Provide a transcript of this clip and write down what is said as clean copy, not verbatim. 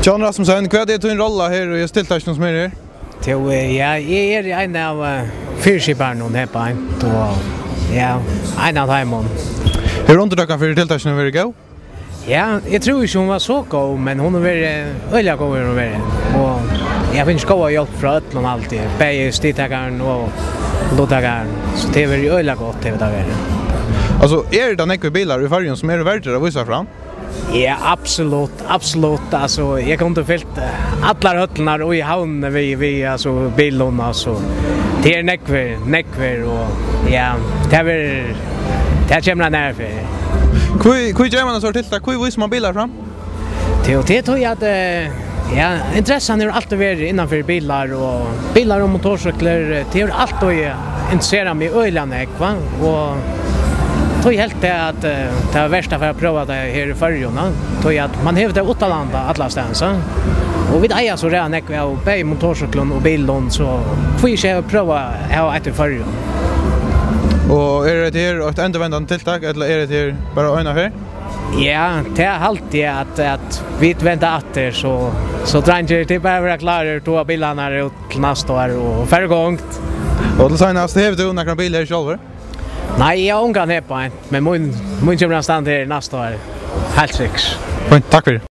John Rasmussen, vad är din roll här och jag stilltar som är här? Ja, jag är en av fyrskiparna här på en. Ja, en av dem. Hur undersöker för tilltagen över gå? Ja, jag tror inte hon var så god, men hon har varit öliga god hon varit. Och jag finns goda hjälp från ötlån alltid. Bäge stidtagaren och låttagaren. Så det är väl öliga gott det vet jag. Alltså, är det några bilar i färgen som är värre att visa fram? Ja, absolut. Alltså, jag kommer inte fyllt alla hötlarna och i havn vi alltså bilarna så det är näckver och ja, det kommer nära för. Hur gör man en sort tilltag? Hur visar man bilar fram? Det tror jag att ja, intressen är alltid varit innanför bilar och motorcyklar. Det är alltid intresserat mig öjlan va och tror jag helt att det är värsta för att prova det här i förrjorna. Tror jag att man hävde det utalanda alla stanser. Och vid äga så redan jag av bäg motorcykeln och bilen så får jag prova ha ett i förrjon. Och är det här ett ändvändande tilltag eller är det här bara öjna här? Ja, det är alltid att vi väntar efter så tränger det bara vara klara två bilarna ut till nästa år och färgångt. Och det senast hävde du några bilar själva? Nej, jag ångar ner på en, men mun kommer att stanna här nästa år. Helt fix. Tack för det.